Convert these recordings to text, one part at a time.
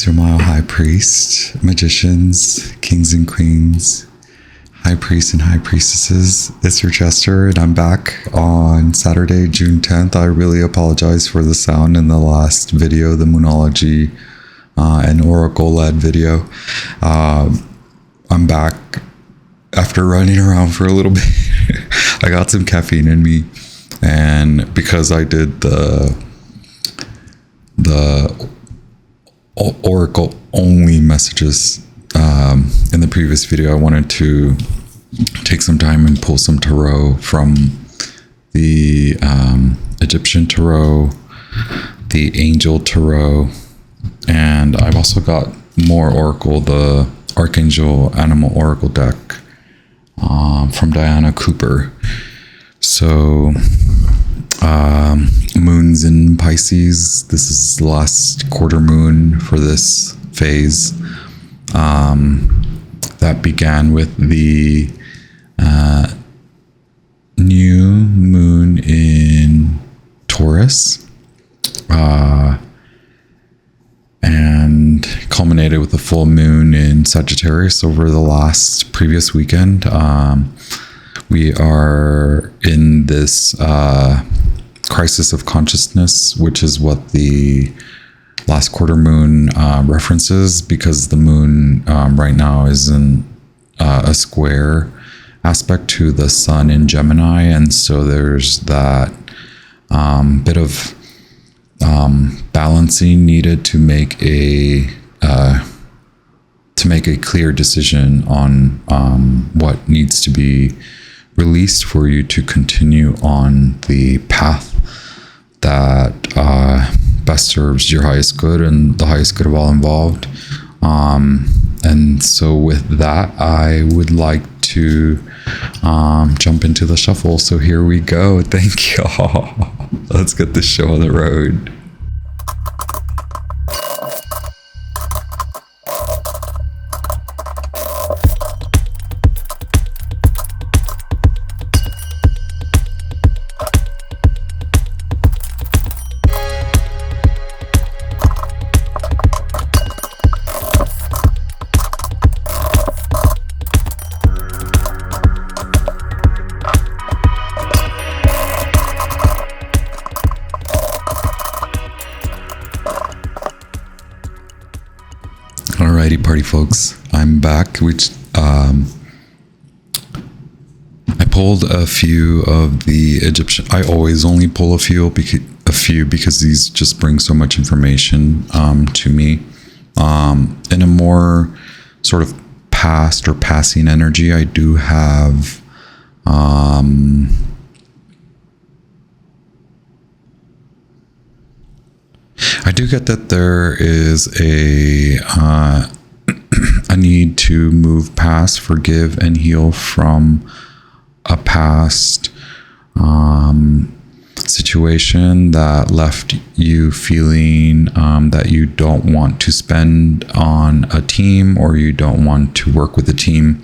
It's your Mile High Priest, magicians, kings and queens, high priests and high priestesses. It's your Chester, and I'm back on Saturday, June 10th. I really apologize for the sound in the last video, the Moonology and Oracle-led video. I'm back after running around for a little bit. I got some caffeine in me, and because I did the Oracle only messages in the previous video, I wanted to take some time and pull some tarot from the Egyptian tarot, the Angel Tarot, and I've also got more Oracle, the Archangel Animal Oracle deck from Diana Cooper. So moons in Pisces. This is the last quarter moon for this phase. That began with the new moon in Taurus, and culminated with the full moon in Sagittarius over the previous weekend. We are in this crisis of consciousness, which is what the last quarter moon references, because the moon right now is in a square aspect to the sun in Gemini, and so there's that bit of balancing needed to make a clear decision on what needs to be released for you to continue on the path that best serves your highest good and the highest good of all involved. And so with that, I would like to jump into the shuffle. So here we go. Thank y'all. Let's get this show on the road. Alrighty, party folks, I'm back. Which I pulled a few of the Egyptian. I always only pull a few because these just bring so much information to me. In a more sort of past or passing energy, I do have I do get that there is a need to move past, forgive, and heal from a past situation that left you feeling that you don't want to spend on a team, or you don't want to work with a team.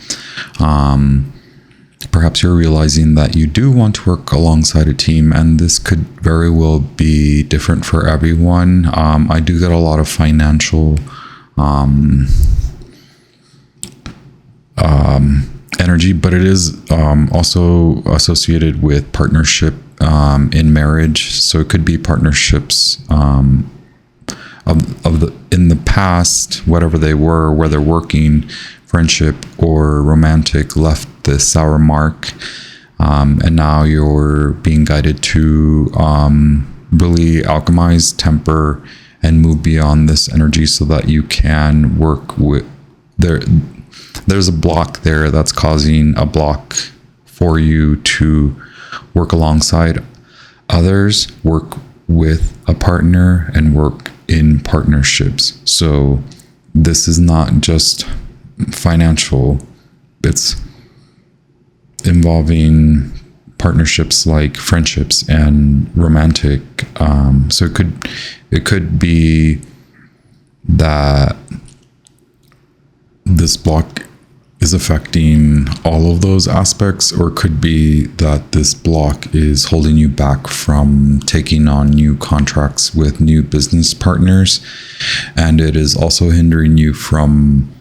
Perhaps you're realizing that you do want to work alongside a team, and this could very well be different for everyone. I do get a lot of financial energy, but it is also associated with partnership in marriage. So it could be partnerships in the past, whatever they were, whether working, friendship, or romantic, left this sour mark, and now you're being guided to really alchemize, temper, and move beyond this energy so that you can work with there's a block there that's causing a block for you to work alongside others, work with a partner, and work in partnerships. So this is not just financial, it's involving partnerships like friendships and romantic. So it could be that this block is affecting all of those aspects, or could be that this block is holding you back from taking on new contracts with new business partners, and it is also hindering you from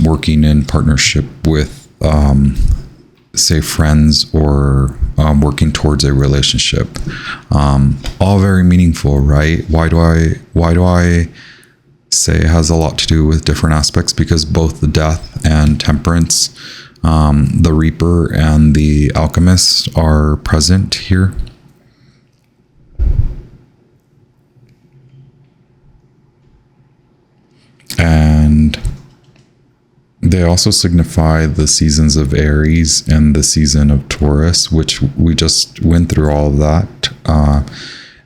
working in partnership with say friends, or working towards a relationship. All very meaningful, right? Why do I say it has a lot to do with different aspects? Because both the Death and Temperance, the Reaper and the Alchemist are present here. And they also signify the seasons of Aries and the season of Taurus, which we just went through all of that.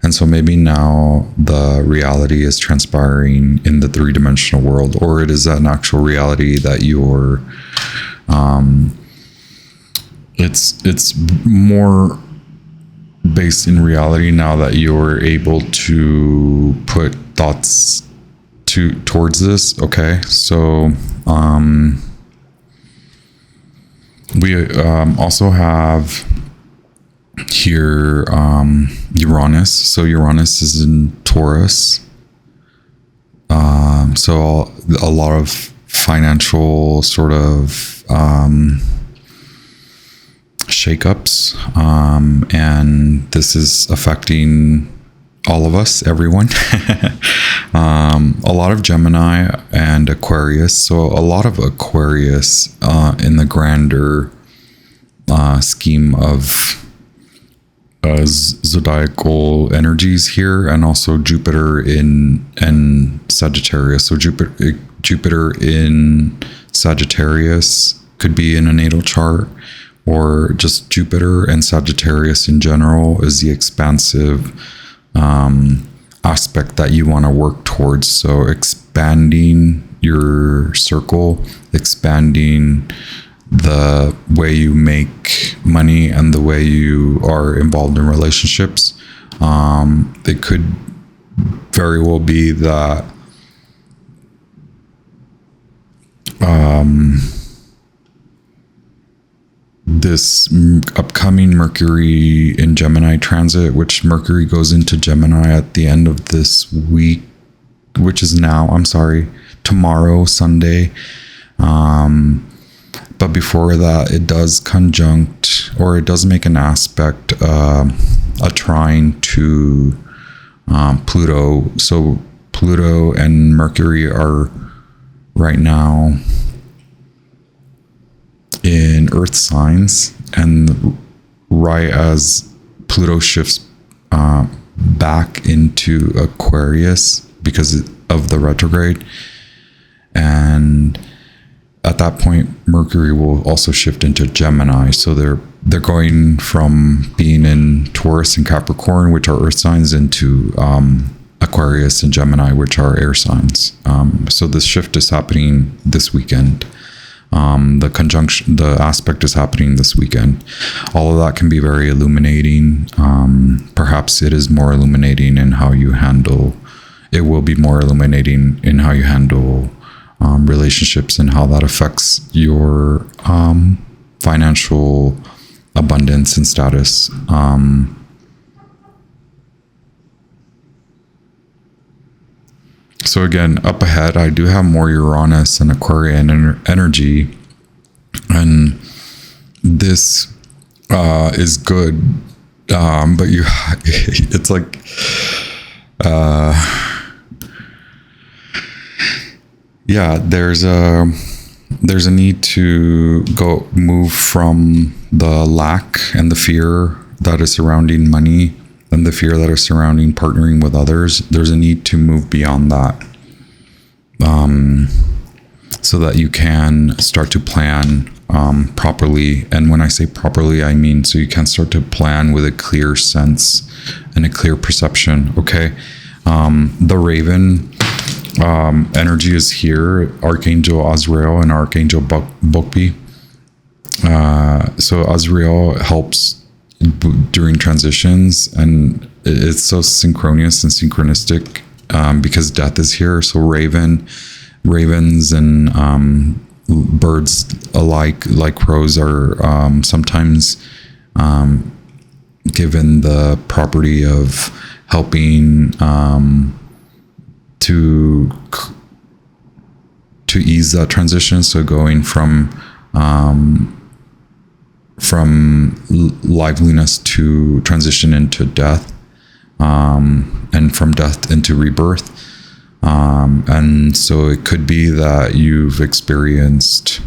And so maybe now the reality is transpiring in the three-dimensional world, or it is an actual reality that you're, it's more based in reality now that you're able to put thoughts towards this. Okay, so we also have here Uranus. So Uranus is in Taurus. So a lot of financial sort of shakeups, and this is affecting all of us, everyone. A lot of Gemini and Aquarius. So a lot of Aquarius in the grander scheme of zodiacal energies here, and also Jupiter in Sagittarius. So Jupiter in Sagittarius could be in a natal chart, or just Jupiter and Sagittarius in general is the expansive aspect that you want to work towards. So expanding your circle, expanding the way you make money and the way you are involved in relationships. It could very well be that this upcoming Mercury in Gemini transit, which Mercury goes into Gemini at the end of this week, which is tomorrow, Sunday. But before that, it does conjunct, or it does make an aspect, a trine to Pluto. So Pluto and Mercury are right now in Earth signs, and right as Pluto shifts back into Aquarius because of the retrograde, and at that point Mercury will also shift into Gemini. So they're going from being in Taurus and Capricorn, which are earth signs, into Aquarius and Gemini, which are air signs. So this shift is happening this weekend. The aspect is happening this weekend. All of that can be very illuminating. Perhaps it is more illuminating in how you handle. It will be more illuminating in how you handle relationships, and how that affects your financial abundance and status. So again, up ahead, I do have more Uranus and Aquarian energy, and this is good, but it's like there's a need to move from the lack and the fear that is surrounding money and the fear that is surrounding partnering with others. There's a need to move beyond that, so that you can start to plan properly. And when I say properly, I mean so you can start to plan with a clear sense and a clear perception. Okay, the Raven energy is here, Archangel Azrael and Archangel Bokpi. So Azrael helps during transitions, and it's so synchronous and synchronistic because death is here. So ravens and birds alike, like crows, are sometimes given the property of helping to ease that transition. So going from liveliness to transition into death, and from death into rebirth. And so it could be that you've experienced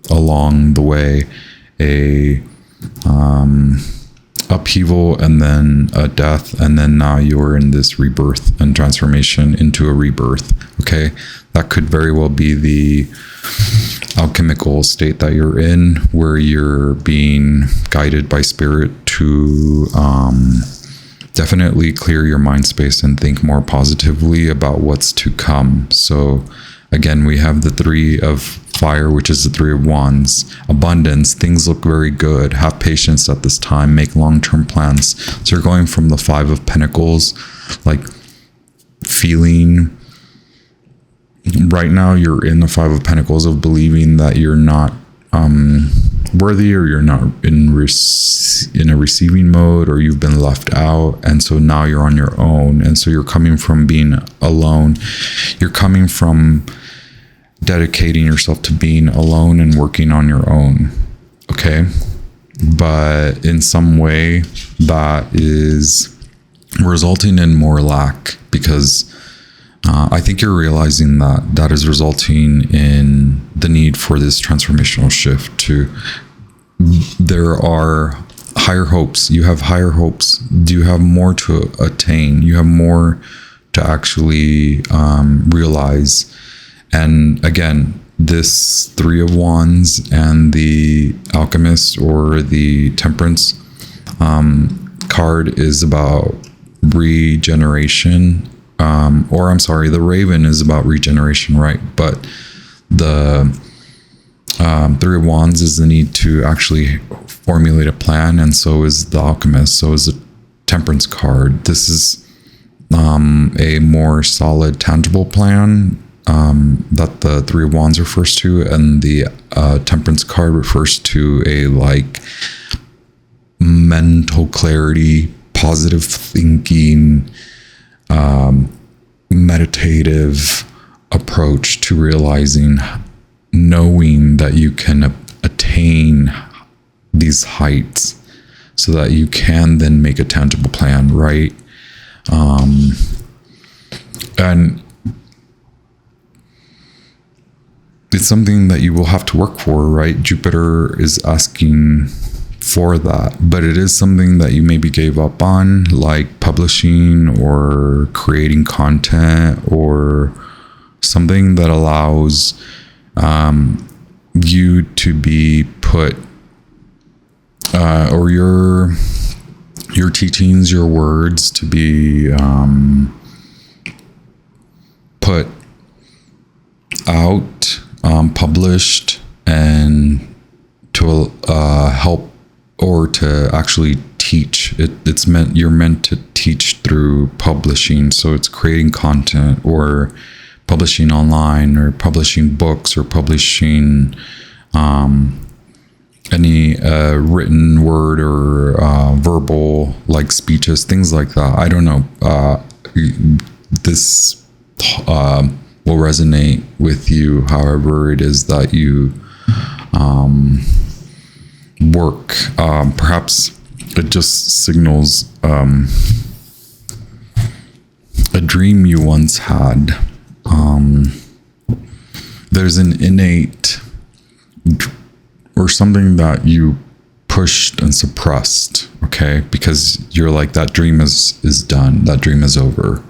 along the way a upheaval and then a death, and then now you're in this rebirth and transformation into a rebirth. Okay, that could very well be the alchemical state that you're in, where you're being guided by spirit to definitely clear your mind space and think more positively about what's to come. So again, we have the Three of Fire, which is the Three of Wands. Abundance, things look very good. Have patience at this time. Make long-term plans. So you're going from the Five of Pentacles, like feeling right now you're in the Five of Pentacles of believing that you're not worthy, or you're not in a receiving mode, or you've been left out, and so now you're on your own. And so you're coming from being alone. You're coming from dedicating yourself to being alone and working on your own. Okay, but in some way that is resulting in more lack, because I think you're realizing that that is resulting in the need for this transformational shift. There are higher hopes. You have higher hopes. You have more to attain. You have more to actually realize. And again, this Three of Wands and the Alchemist or the Temperance card is about regeneration. The Raven is about regeneration, right? But the Three of Wands is the need to actually formulate a plan, and so is the Alchemist. So is the Temperance card. This is a more solid, tangible plan that the Three of Wands refers to, and the Temperance card refers to a mental clarity, positive thinking, meditative approach to realizing, knowing that you can attain these heights so that you can then make a tangible plan, right? And it's something that you will have to work for, right? Jupiter is asking for that, but it is something that you maybe gave up on, like publishing or creating content, or something that allows you to be put or your teachings, your words to be put out, published, and to help or to actually teach. You're meant to teach through publishing. So it's creating content or publishing online or publishing books or publishing any written word or verbal, like speeches, things like that. I don't know. This will resonate with you, however it is that you work. Perhaps it just signals a dream you once had. There's an innate or something that you pushed and suppressed, okay? Because you're like, that dream is done. That dream is over.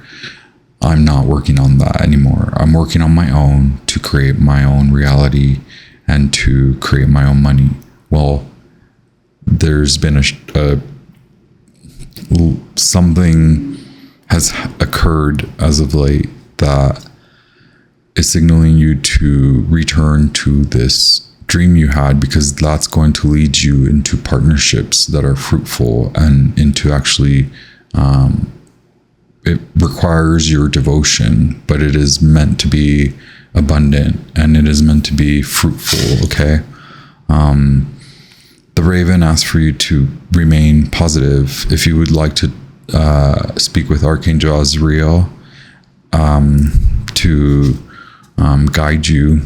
I'm not working on that anymore. I'm working on my own to create my own reality and to create my own money. Well, there's been something has occurred as of late that is signaling you to return to this dream you had, because that's going to lead you into partnerships that are fruitful and into actually it requires your devotion, but it is meant to be abundant, and it is meant to be fruitful. Okay. The raven asks for you to remain positive. If you would like to speak with Archangel Azrael to guide you,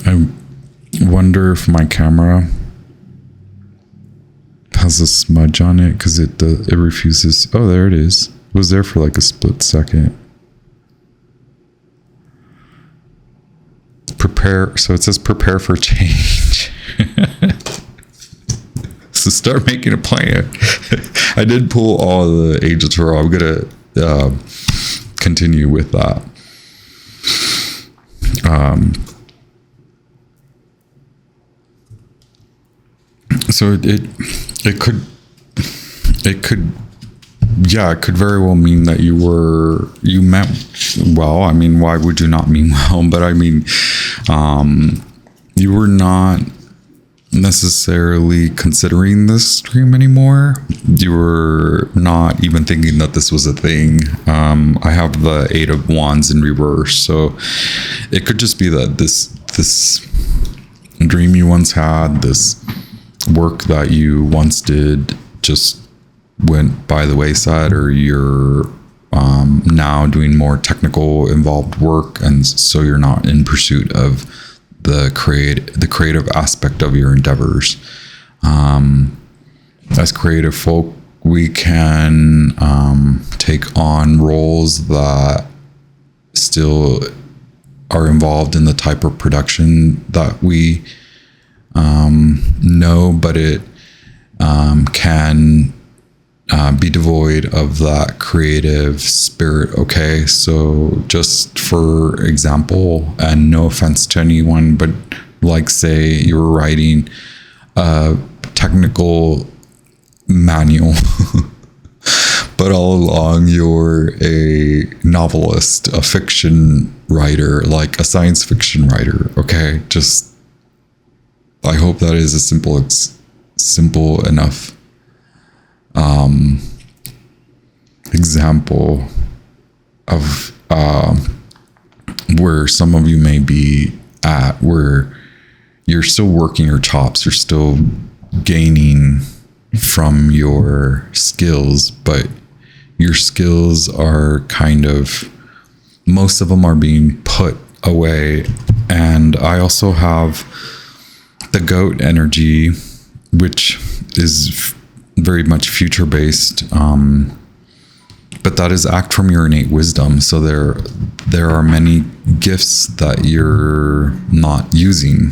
I wonder if my camera has a smudge on it, because it refuses. Oh, there it is. It was there for like a split second. Prepare. So it says prepare for change. So start making a plan. I did pull all the Angel Tarot. I'm gonna continue with that. So it could very well mean that you meant well. I mean, why would you not mean well? But I mean, you were not necessarily considering this dream anymore. You were not even thinking that this was a thing. I have the Eight of Wands in reverse, so it could just be that this dream you once had, this work that you once did, just went by the wayside, or you're now doing more technical involved work, and so you're not in pursuit of the creative aspect of your endeavors. As creative folk, we can take on roles that still are involved in the type of production that we know, but it can be devoid of that creative spirit. Okay, so just for example, and no offense to anyone, but like say you were writing a technical manual but all along you're a novelist, a fiction writer, like a science fiction writer. Okay, just I hope that is a simple enough example of where some of you may be at, where you're still working your chops, you're still gaining from your skills, but your skills are kind of, most of them are being put away. And I also have the goat energy, which is very much future based, but that is act from your innate wisdom. So there are many gifts that you're not using,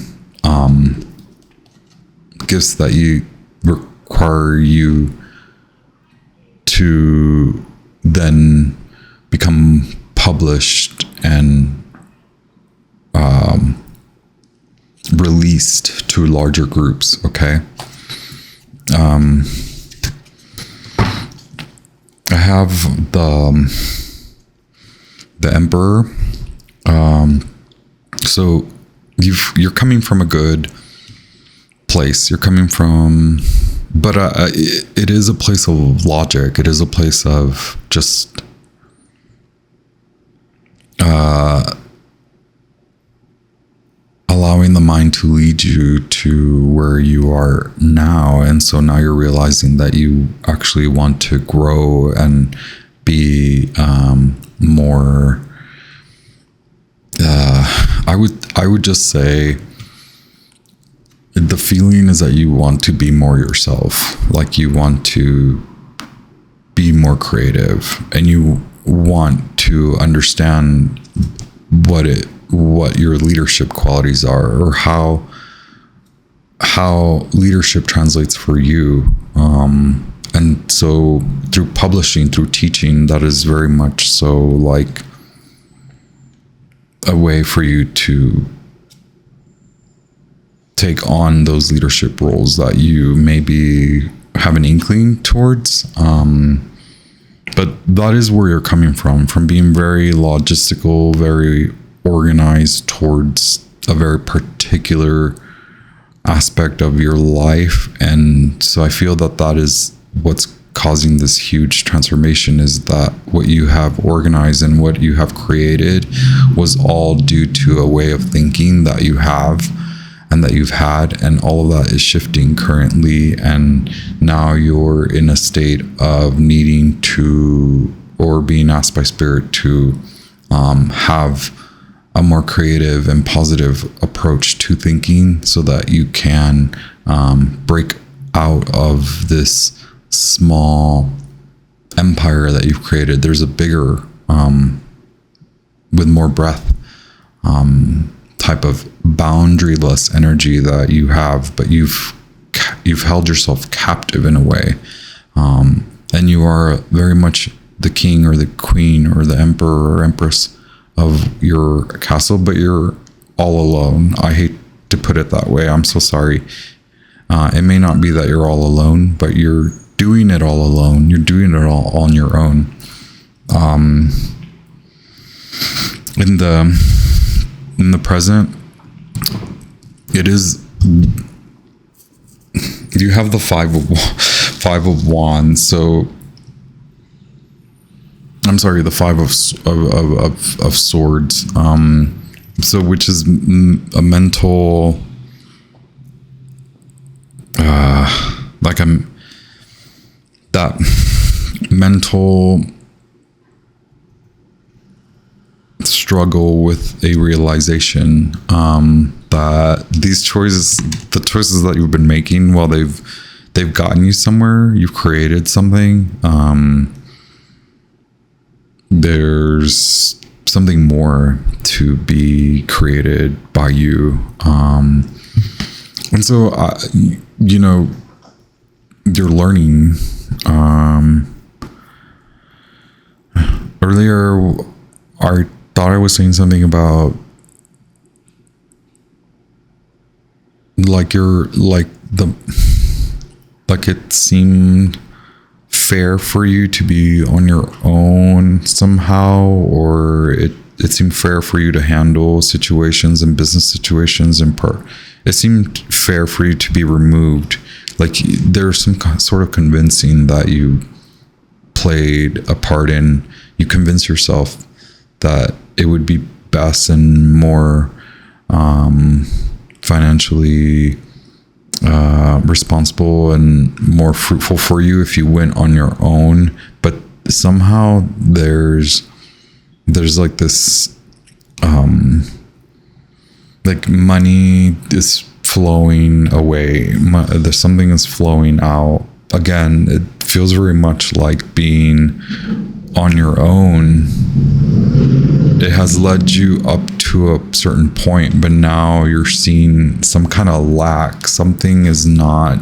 gifts that you require you to then become published and released to larger groups. Okay. I have the Emperor. So you're coming from a good place. You're coming from, but it is a place of logic. It is a place of just allowing the mind to lead you to where you are now. And so now you're realizing that you actually want to grow and be more, I would just say the feeling is that you want to be more yourself. Like you want to be more creative, and you want to understand what your leadership qualities are, or how leadership translates for you. And so through publishing, through teaching, that is very much so like a way for you to take on those leadership roles that you maybe have an inkling towards. But that is where you're coming from being very logistical, very organized towards a very particular aspect of your life. And so I feel that is what's causing this huge transformation is that what you have organized and what you have created was all due to a way of thinking that you have and that you've had, and all of that is shifting currently, and now you're in a state of needing to, or being asked by spirit to have a more creative and positive approach to thinking, so that you can break out of this small empire that you've created. There's a bigger, with more breadth, type of boundaryless energy that you have, but you've held yourself captive in a way, and you are very much the king or the queen or the emperor or empress of your castle, but you're all alone. I hate to put it that way. I'm so sorry. It may not be that you're all alone, but you're doing it all alone. You're doing it all on your own. In the present, it is, you have the five of wands. So I'm sorry, the five of swords. So which is a mental, that mental struggle with a realization that these choices, the choices that you've been making, while they've gotten you somewhere, you've created something. There's something more to be created by you, and so you're learning. Earlier, I thought I was saying something about like it seemed fair for you to be on your own somehow, or it seemed fair for you to handle situations and business situations in part. It seemed fair for you to be removed. Like there's some sort of convincing that you played a part in. You convince yourself that it would be best and more financially responsible and more fruitful for you if you went on your own. But somehow there's like this like money is flowing away. There's something is flowing out. Again, it feels very much like being on your own. It has led you up to a certain point, but now you're seeing some kind of lack. Something is not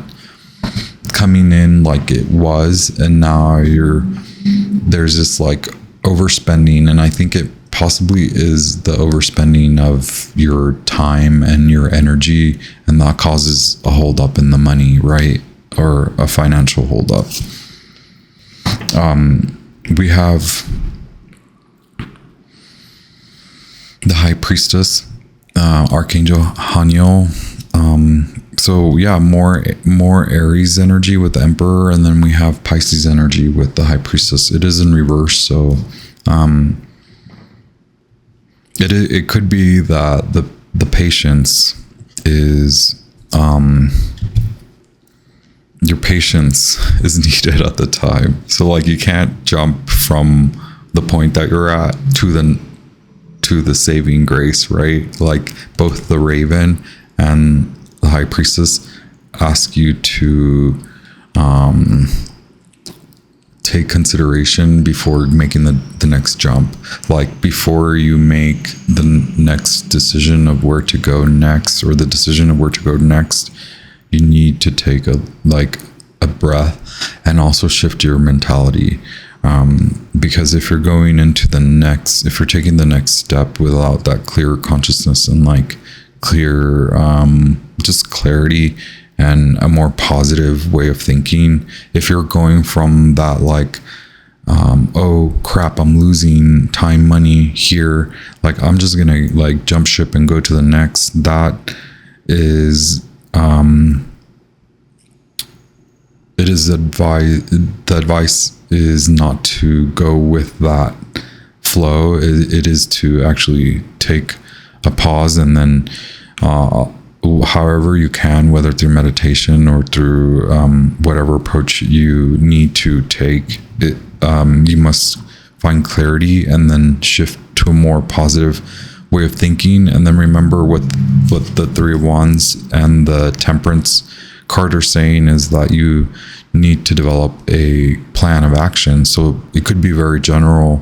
coming in like it was, and now there's this like overspending, and I think it possibly is the overspending of your time and your energy, and that causes a holdup in the money, right? Or a financial holdup. We have the High Priestess, Archangel Haniel. So yeah, more Aries energy with the Emperor, and then we have Pisces energy with the High Priestess. It is in reverse, so it could be that the patience is your patience is needed at the time. So like you can't jump from the point that you're at to the saving grace, right? Like both the Raven and the High Priestess ask you to take consideration before making the next jump. Like before you make the next decision of where to go next, or the decision of where to go next, you need to take a breath and also shift your mentality. Because if you're going into if you're taking the next step without that clear consciousness and like clear, just clarity and a more positive way of thinking, if you're going from that like, oh crap, I'm losing time, money here, like I'm just gonna like jump ship and go to the next, that is, it is the advice is not to go with that flow. It is to actually take a pause, and then however you can, whether through meditation or through whatever approach you need to take it, you must find clarity and then shift to a more positive way of thinking. And then remember what the Three of Wands and the Temperance card are saying is that you need to develop a plan of action. So it could be very general,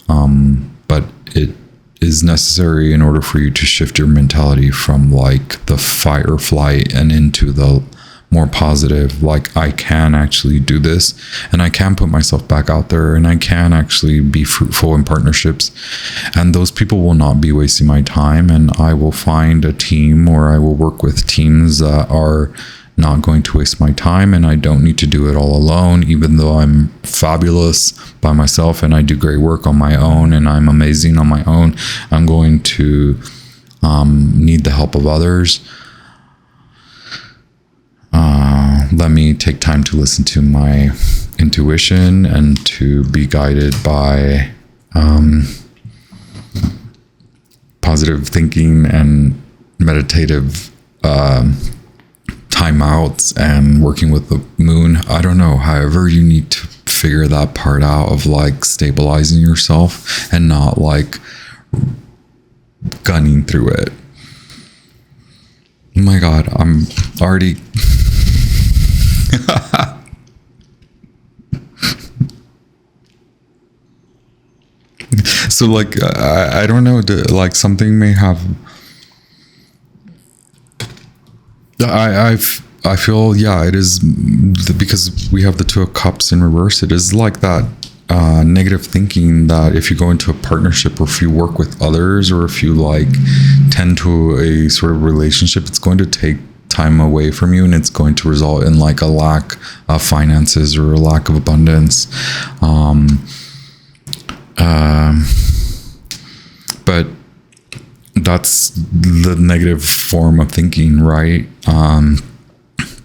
but it is necessary in order for you to shift your mentality from like the fight or flight and into the more positive, like I can actually do this, and I can put myself back out there, and I can actually be fruitful in partnerships, and those people will not be wasting my time, and I will find a team, or I will work with teams that are not going to waste my time, and I don't need to do it all alone, even though I'm fabulous by myself and I do great work on my own and I'm amazing on my own. I'm going to need the help of others. Let me take time to listen to my intuition and to be guided by positive thinking and meditative timeouts and working with the moon. I don't know. However, you need to figure that part out of like stabilizing yourself and not like gunning through it. Oh my God, I'm already so like I don't know, like something may have I feel, yeah, it is because we have the Two of Cups in reverse. It is like that negative thinking that if you go into a partnership, or if you work with others, or if you like tend to a sort of relationship, it's going to take time away from you, and it's going to result in like a lack of finances or a lack of abundance. But that's the negative form of thinking, right?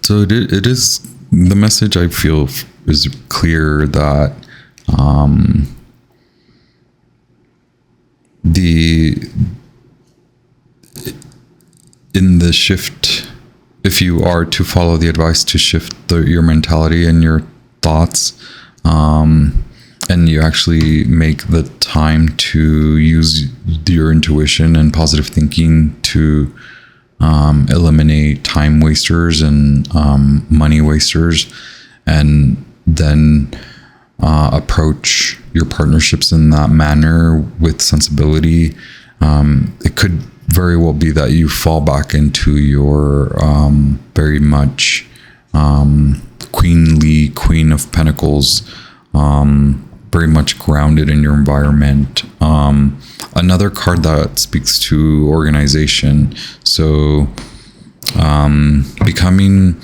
So it is, the message I feel is clear that in the shift, if you are to follow the advice to shift your mentality and your thoughts, and you actually make the time to use your intuition and positive thinking to eliminate time wasters and money wasters, and then approach your partnerships in that manner with sensibility, it could very well be that you fall back into your very much queenly Queen of Pentacles, very much grounded in your environment. Another card that speaks to organization. So becoming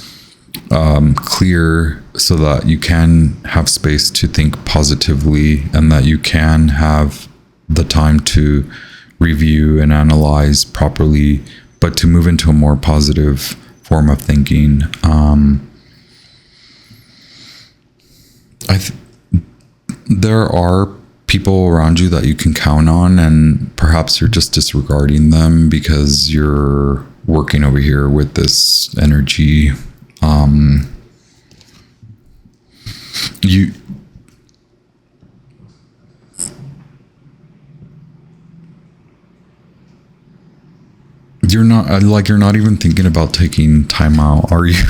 clear so that you can have space to think positively, and that you can have the time to review and analyze properly, but to move into a more positive form of thinking. There are people around you that you can count on, and perhaps you're just disregarding them because you're working over here with this energy. You're not even thinking about taking time out, are you?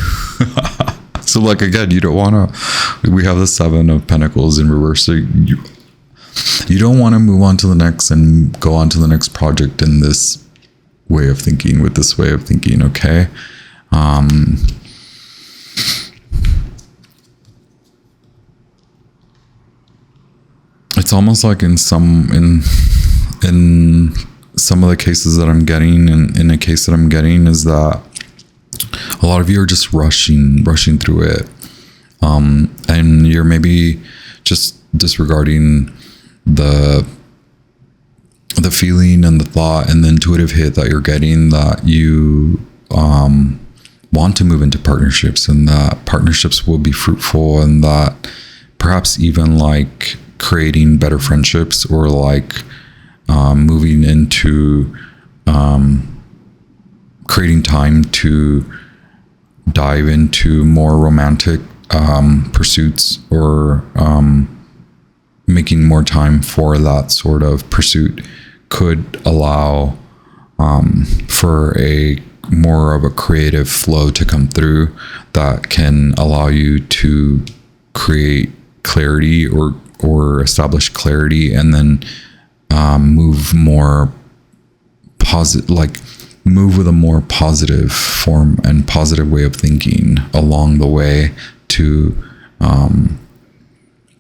So like, again, you don't want to, we have the Seven of Pentacles in reverse. So you don't want to move on to the next and go on to the next project in this way of thinking, with this way of thinking. Okay. It's almost like in some of the cases that I'm getting, and in a case that I'm getting, is that a lot of you are just rushing through it, and you're maybe just disregarding the feeling and the thought and the intuitive hit that you're getting, that you want to move into partnerships, and that partnerships will be fruitful, and that perhaps even like creating better friendships, or like moving into creating time to dive into more romantic pursuits, or making more time for that sort of pursuit could allow for a more of a creative flow to come through that can allow you to create clarity, or establish clarity, and then move more positive, like move with a more positive form and positive way of thinking along the way to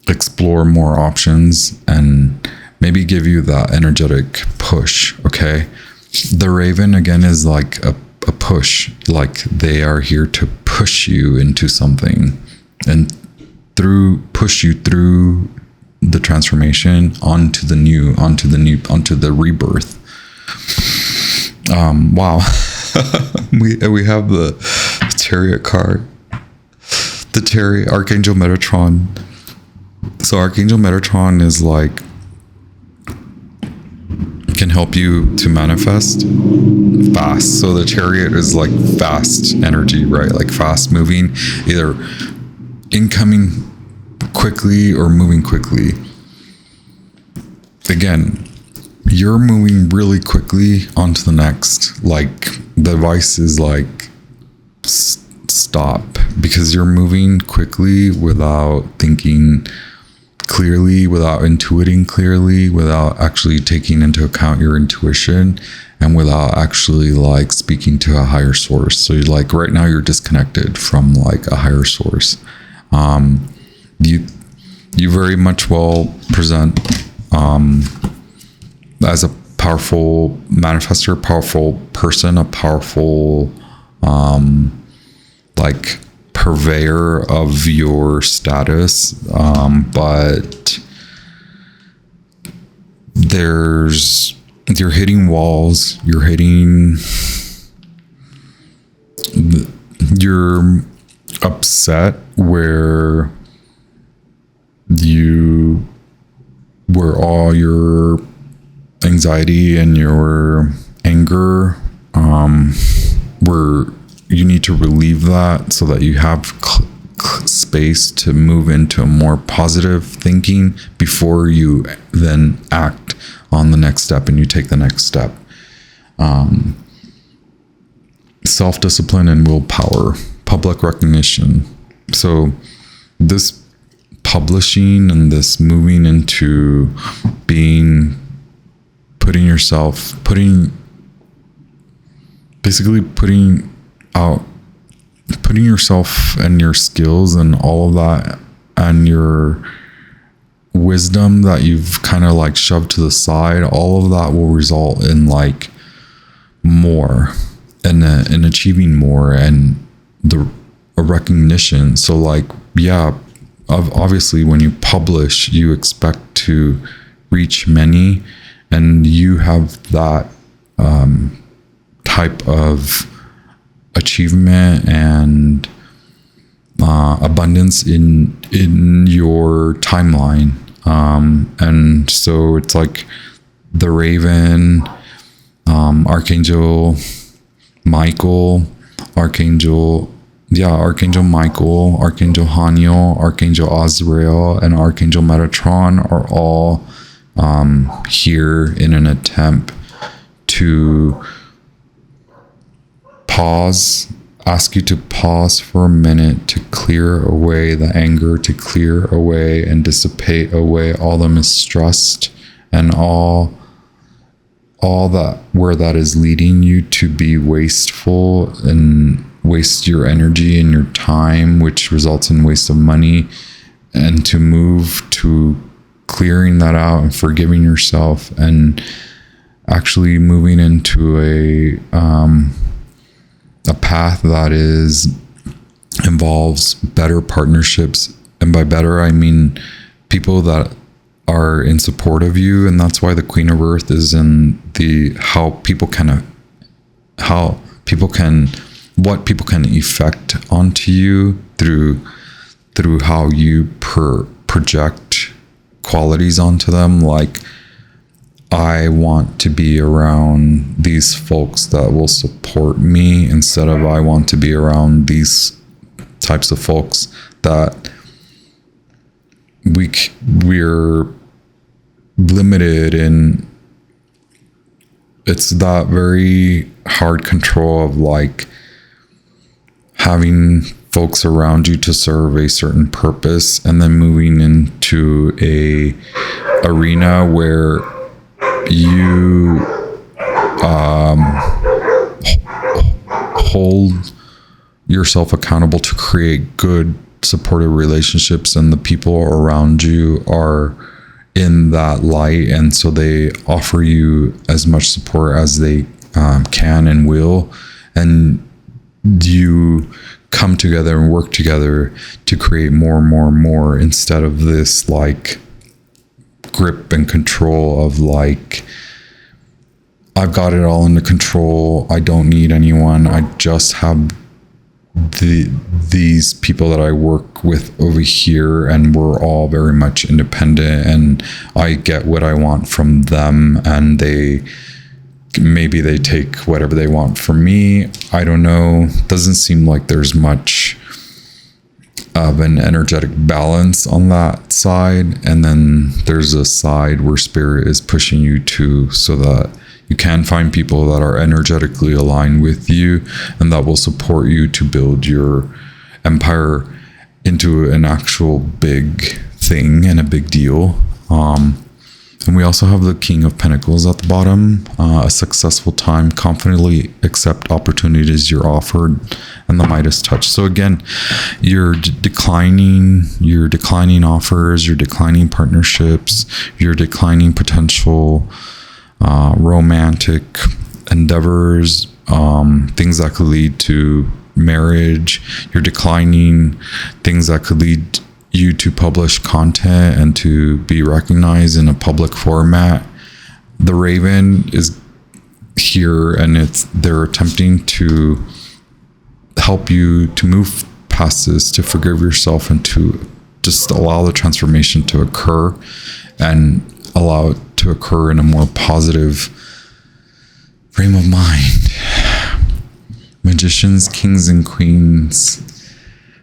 explore more options and maybe give you that energetic push. Okay, the Raven again is like a push, like they are here to push you into something and push you through the transformation onto the rebirth. Wow. we have the Chariot card, the Archangel Metatron. So Archangel Metatron is like, can help you to manifest fast. So the Chariot is like fast energy, right? Like fast moving, either incoming quickly or moving quickly. Again, you're moving really quickly onto the next. Like the advice is like stop, because you're moving quickly without thinking clearly, without intuiting clearly, without actually taking into account your intuition, and without actually like speaking to a higher source. So you're like, right now you're disconnected from like a higher source. You very much well present as a powerful manifestor, powerful person, a powerful like purveyor of your status, but you're hitting walls, you're upset where all your anxiety and your anger, where you need to relieve that so that you have space to move into a more positive thinking before you then act on the next step and you take the next step. Self-discipline and willpower, public recognition. So this publishing and this moving into putting yourself and your skills and all of that and your wisdom that you've kind of like shoved to the side, all of that will result in like more and in achieving more and a recognition. So like, yeah, obviously when you publish, you expect to reach many, and you have that type of achievement and abundance in your timeline, and so it's like the Raven, Archangel Michael, Archangel Michael, Archangel Haniel, Archangel Azrael, and Archangel Metatron are all here in an attempt to ask you to pause for a minute to clear away the anger, to clear away and dissipate away all the mistrust and all that, where that is leading you to be wasteful and waste your energy and your time, which results in waste of money, and to move to clearing that out and forgiving yourself and actually moving into a path that involves better partnerships. And by better, I mean people that are in support of you. And that's why the Queen of Earth is in how people can what people can effect onto you through how you project qualities onto them. Like, I want to be around these folks that will support me, instead of I want to be around these types of folks that we're limited in. It's that very hard control of like having folks around you to serve a certain purpose, and then moving into a arena where you hold yourself accountable to create good supportive relationships, and the people around you are in that light, and so they offer you as much support as they can and will, and you come together and work together to create more and more and more, instead of this like grip and control of like, I've got it all under control, I don't need anyone, I just have these people that I work with over here, and we're all very much independent, and I get what I want from them, and maybe they take whatever they want from me. I don't know. Doesn't seem like there's much of an energetic balance on that side. And then there's a side where spirit is pushing you to, so that you can find people that are energetically aligned with you and that will support you to build your empire into an actual big thing and a big deal. And we also have the King of Pentacles at the bottom. A successful time, confidently accept opportunities you're offered, and the Midas touch. So again, you're declining offers, you're declining partnerships, you're declining potential romantic endeavors, things that could lead to marriage. You're declining things that could lead you to publish content and to be recognized in a public format. The Raven is here, and they're attempting to help you to move past this, to forgive yourself, and to just allow the transformation to occur, and allow it to occur in a more positive frame of mind. Magicians, kings and queens,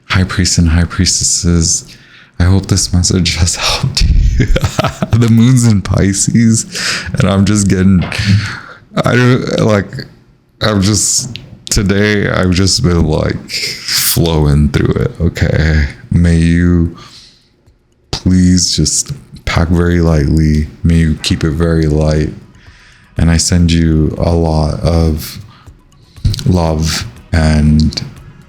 high priests and high priestesses, I hope this message has helped you. The moon's in Pisces, and today I've just been like flowing through it. Okay, may you please just pack very lightly. May you keep it very light, and I send you a lot of love, and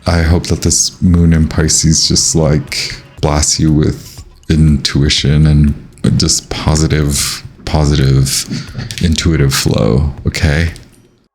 I hope that this moon in Pisces just like blasts you with intuition and just positive intuitive flow. Okay.